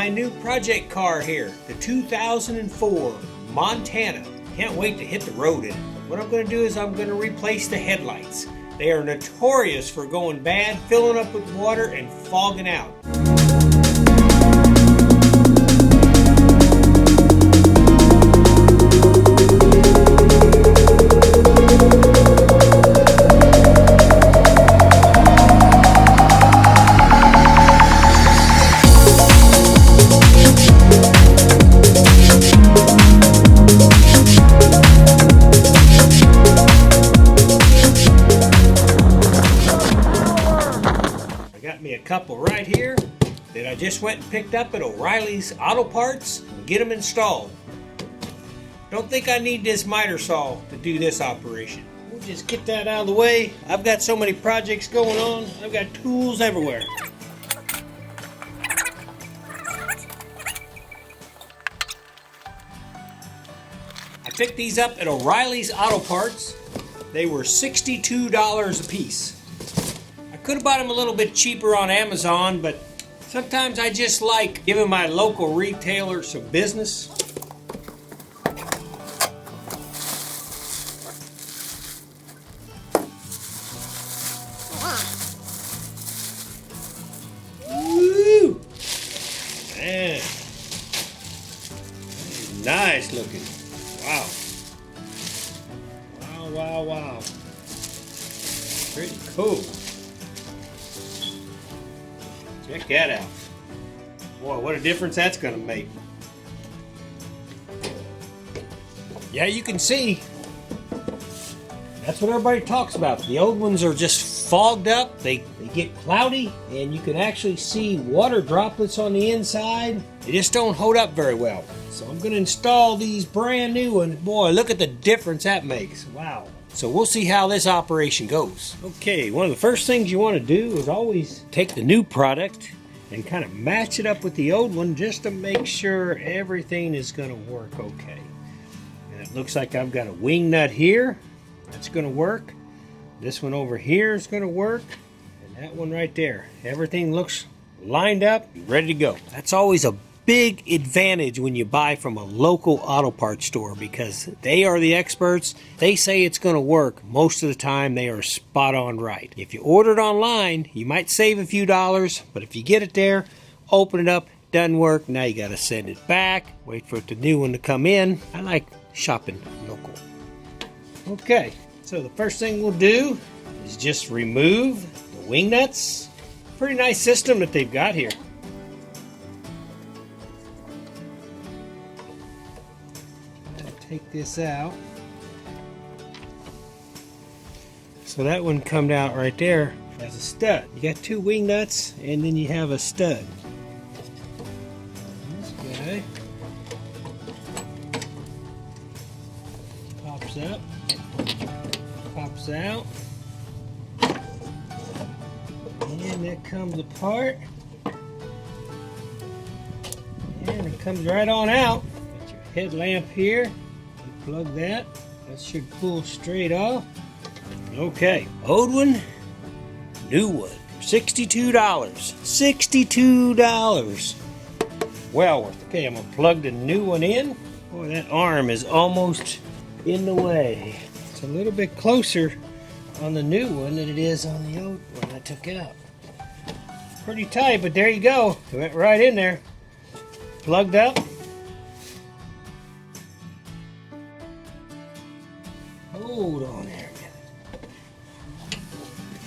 my new project car here, the 2004 Montana. Can't wait to hit the road in it. What I'm going to do is I'm going to replace the headlights. They are notorious for going bad, filling up with water, and fogging out. Me a couple right here that I just went and picked up at O'Reilly's Auto Parts and get them installed. Don't think I need this miter saw to do this operation. We'll just get that out of the way. I've got so many projects going on. I've got tools everywhere. I picked these up at O'Reilly's Auto Parts. They were $62 a piece. Could have bought them a little bit cheaper on Amazon, but sometimes I just like giving my local retailer some business. Woo! Man, that is nice looking. Wow. Wow. Pretty cool. Check that out. Boy, what a difference that's going to make. Yeah, you can see. That's what everybody talks about. The old ones are just fogged up. They get cloudy, and you can actually see water droplets on the inside. They just don't hold up very well. So I'm going to install these brand new ones. Boy, look at the difference that makes. Wow. So we'll see how this operation goes. Okay, one of the first things you want to do is always take the new product and kind of match it up with the old one just to make sure everything is going to work okay. And it looks like I've got a wing nut here. That's going to work. This one over here is going to work. And that one right there. Everything looks lined up, ready to go. That's always a big advantage when you buy from a local auto parts store because they are the experts. They say it's going to work. Most of the time they are spot on right. If you order it online, you might save a few dollars, but if you get it there, open it up, doesn't work, now you got to send it back, wait for the new one to come in. I like shopping local. Okay, so the first thing we'll do is just remove the wing nuts. Pretty nice system that they've got here. Take this out. So that one come out right there as a stud. You got two wing nuts and then you have a stud. This guy pops up, pops out, and that comes apart, and it comes right on out. Got your headlamp here. Plug that. That should pull straight off. Okay. Old one, new one. $62. $62. Well worth it. Okay, I'm going to plug the new one in. Boy, that arm is almost in the way. It's a little bit closer on the new one than it is on the old one I took out. Pretty tight, but there you go. It went right in there. Plugged up. Hold on there a minute.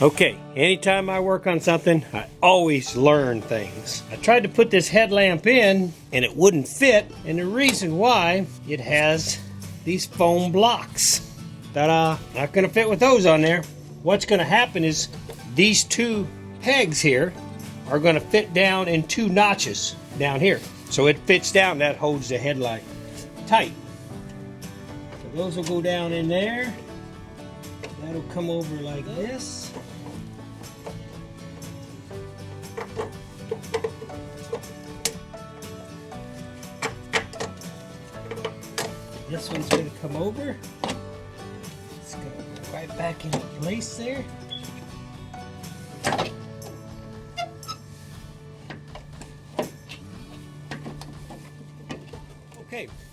Okay, anytime I work on something, I always learn things. I tried to put this headlamp in and it wouldn't fit, and the reason why, it has these foam blocks. Ta-da! Not gonna fit with those on there. What's gonna happen is these two pegs here are gonna fit down in two notches down here. So it fits down, that holds the headlight tight. Those will go down in there. That'll come over like this. This one's going to come over. It's going to go right back into place there.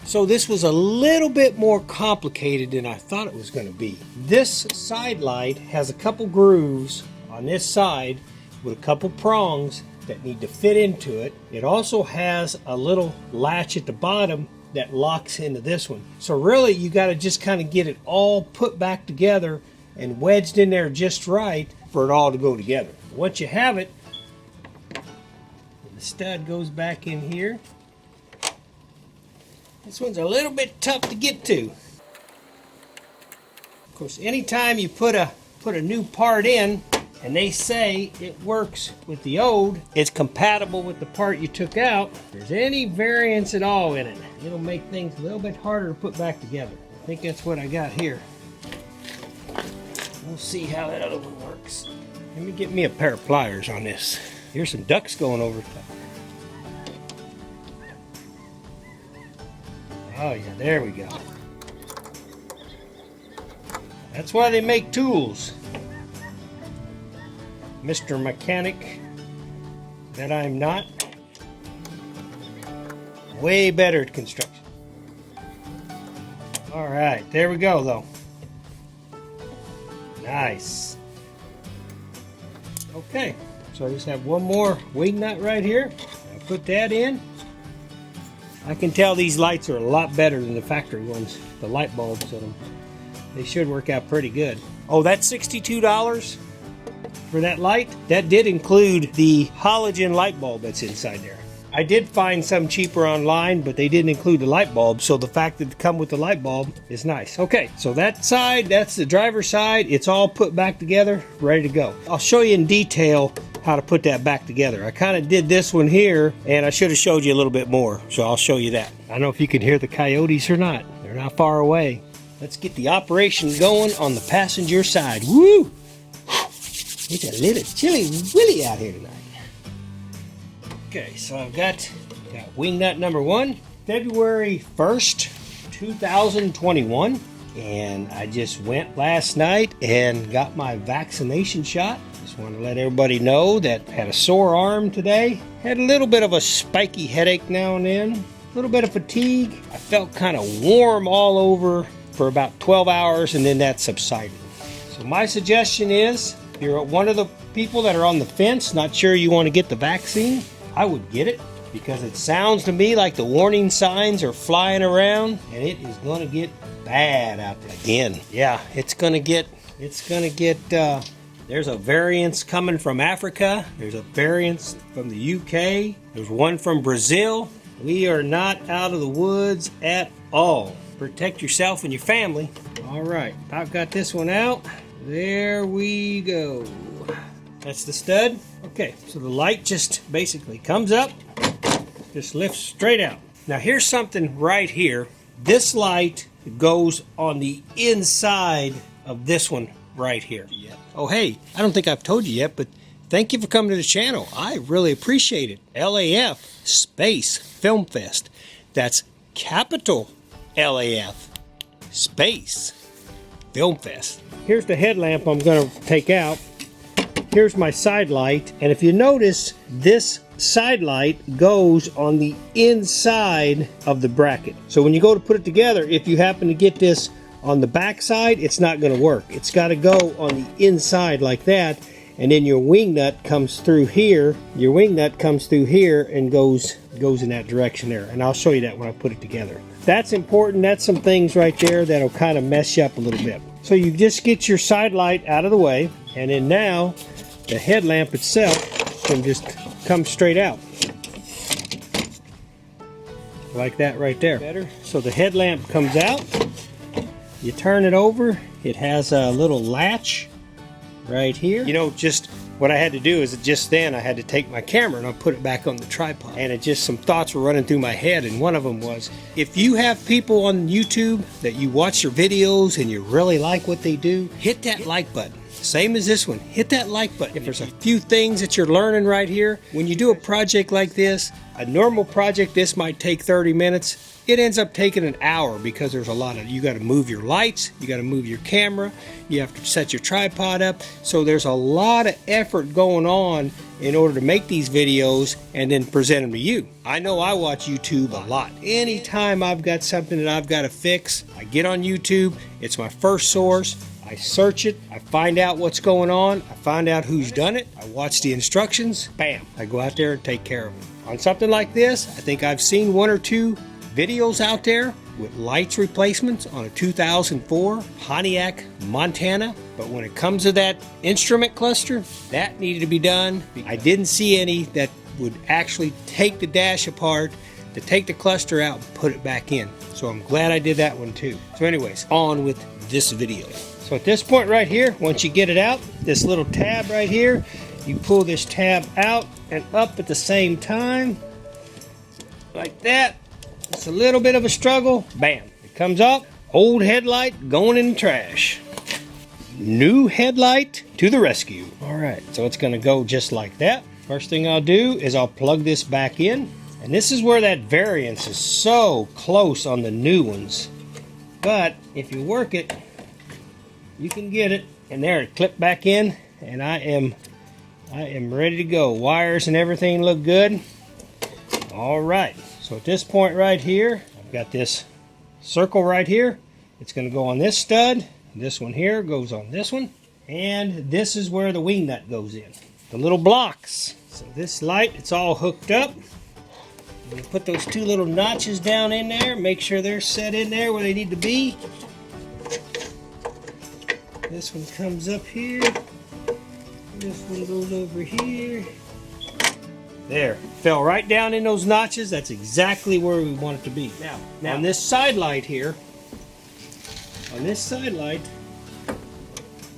So this was a little bit more complicated than I thought it was going to be. This side light has a couple grooves on this side with a couple prongs that need to fit into it. It also has a little latch at the bottom that locks into this one. So really you got to just kind of get it all put back together and wedged in there just right for it all to go together. Once you have it, the stud goes back in here. This one's a little bit tough to get to. Of course, anytime you put a new part in and they say it works with the old, it's compatible with the part you took out, if there's any variance at all in it, it'll make things a little bit harder to put back together. I think that's what I got here. We'll see how that other one works. Let me get me a pair of pliers on this. Here's some ducks going over. Oh yeah, there we go. That's why they make tools. Mr. Mechanic that I'm not. Way better at construction. Alright, there we go though. Nice. Okay, so I just have one more wing nut right here. I'll put that in. I can tell these lights are a lot better than the factory ones. The light bulbs in them. They should work out pretty good. Oh, that's $62 for that light. That did include the halogen light bulb that's inside there. I did find some cheaper online, but they didn't include the light bulb, so the fact that it come with the light bulb is nice. Okay, so that side, that's the driver's side. It's all put back together, ready to go. I'll show you in detail how to put that back together. I kind of did this one here, and I should have showed you a little bit more, so I'll show you that. I don't know if you can hear the coyotes or not. They're not far away. Let's get the operation going on the passenger side. Woo! It's a little chilly willy out here tonight. Okay, so I've got wing nut number 1, February 1st, 2021. And I just went last night and got my vaccination shot. Just want to let everybody know that I had a sore arm today. Had a little bit of a spiky headache now and then. A little bit of fatigue. I felt kind of warm all over for about 12 hours and then that subsided. So my suggestion is, if you're one of the people that are on the fence, not sure you want to get the vaccine, I would get it because it sounds to me like the warning signs are flying around and it is going to get bad out there again. Yeah, it's going to get, there's a variance coming from Africa. There's a variance from the UK. There's one from Brazil. We are not out of the woods at all. Protect yourself and your family. All right, I've got this one out. There we go. That's the stud. Okay, so the light just basically comes up, just lifts straight out. Now here's something right here. This light goes on the inside of this one right here. Yeah. Oh hey, I don't think I've told you yet, but thank you for coming to the channel. I really appreciate it. LAF Space Film Fest. That's capital LAF Space Film Fest. Here's the headlamp I'm going to take out. Here's my side light, and if you notice, this side light goes on the inside of the bracket. So when you go to put it together, if you happen to get this on the back side, it's not going to work. It's got to go on the inside like that, and then your wing nut comes through here. Your wing nut comes through here and goes in that direction there, and I'll show you that when I put it together. That's important. That's some things right there that'll kind of mess you up a little bit. So you just get your side light out of the way, and then now the headlamp itself can just come straight out. Like that right there. Better. So the headlamp comes out, you turn it over, it has a little latch right here. You know, just what I had to do is just then I had to take my camera and I'll put it back on the tripod. And it just, some thoughts were running through my head, and one of them was, if you have people on YouTube that you watch their videos and you really like what they do, hit that like button. same as this one. Hit that like button. If there's a few things that you're learning right here, when you do a project like this, a normal project, this might take 30 minutes. It ends up taking an hour because there's a lot of, you got to move your lights, you got to move your camera, you have to set your tripod up. So there's a lot of effort going on in order to make these videos and then present them to you. I know I watch YouTube a lot. Anytime I've got something that I've got to fix, I get on YouTube. It's my first source. I search it, I find out what's going on, I find out who's done it, I watch the instructions, bam, I go out there and take care of it. On something like this, I think I've seen 1 or 2 videos out there with lights replacements on a 2004 Pontiac Montana, but when it comes to that instrument cluster, that needed to be done. I didn't see any that would actually take the dash apart, to take the cluster out and put it back in. So I'm glad I did that one too. So anyways, on with this video. So at this point right here, once you get it out, this little tab right here, you pull this tab out and up at the same time, like that. It's a little bit of a struggle. Bam, it comes up. Old headlight going in the trash. New headlight to the rescue. All right, so it's gonna go just like that. First thing I'll do is I'll plug this back in. And this is where that variance is so close on the new ones. But if you work it, you can get it. And there, it clipped back in, and I am ready to go. Wires and everything look good. All right, so at this point right here, I've got this circle right here. It's going to go on this stud. This one here goes on this one. And this is where the wing nut goes in. The little blocks. So this light, it's all hooked up. You put those 2 little notches down in there. Make sure they're set in there where they need to be. This one comes up here. This one goes over here. There, fell right down in those notches. That's exactly where we want it to be. Now on this side light here,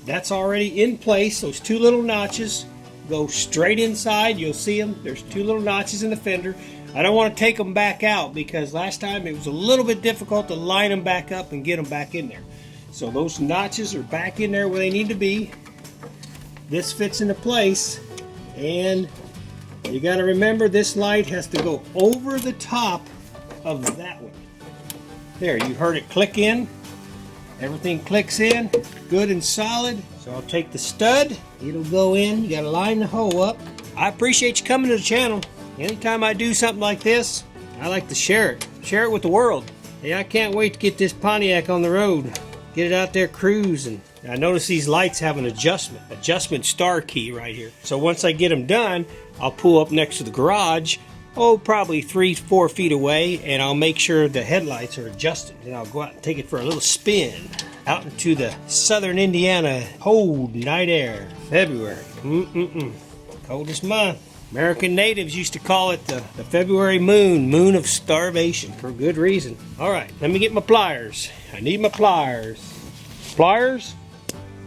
that's already in place. Those 2 little notches go straight inside. You'll see them. There's 2 little notches in the fender. I don't want to take them back out because last time it was a little bit difficult to line them back up and get them back in there. So those notches are back in there where they need to be. This fits into place, and you got to remember this light has to go over the top of that one. There, you heard it click in. Everything clicks in, good and solid. So I'll take the stud, it'll go in. You got to line the hole up. I appreciate you coming to the channel. Anytime I do something like this, I like to share it with the world. Hey, I can't wait to get this Pontiac on the road. Get it out there cruising. I notice these lights have an adjustment star key right here. So once I get them done, I'll pull up next to the garage, probably 3-4 feet away, and I'll make sure the headlights are adjusted. And I'll go out and take it for a little spin out into the southern Indiana cold night air. February. Coldest month. American natives used to call it the February moon of starvation, for good reason. All right, let me get my pliers. I need my pliers. Pliers?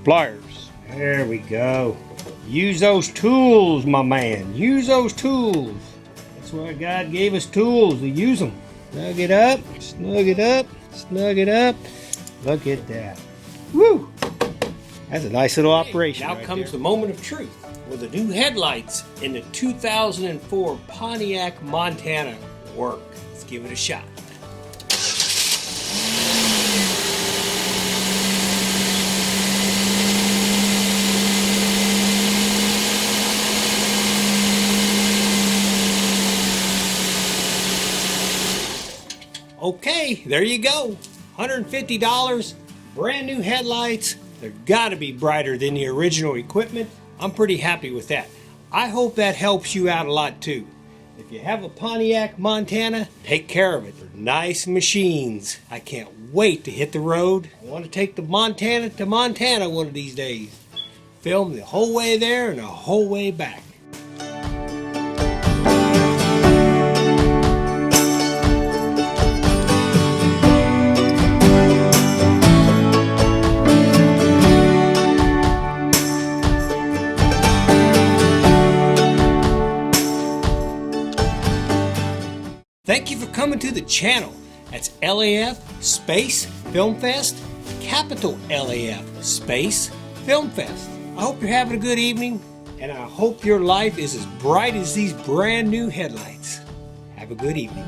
Pliers. There we go. Use those tools, my man. Use those tools. That's why God gave us tools to use them. Snug it up, snug it up, snug it up. Look at that. Woo! That's a nice little operation. Now comes the moment of truth. Will the new headlights in the 2004 Pontiac Montana work? Let's give it a shot. Okay, there you go. $150, brand new headlights. They're gotta be brighter than the original equipment. I'm pretty happy with that. I hope that helps you out a lot too. If you have a Pontiac Montana, take care of it. They're nice machines. I can't wait to hit the road. I want to take the Montana to Montana one of these days. Film the whole way there and the whole way back. Thank you for coming to the channel. That's LAF Space Film Fest, capital LAF Space Film Fest. I hope you're having a good evening, and I hope your life is as bright as these brand new headlights. Have a good evening.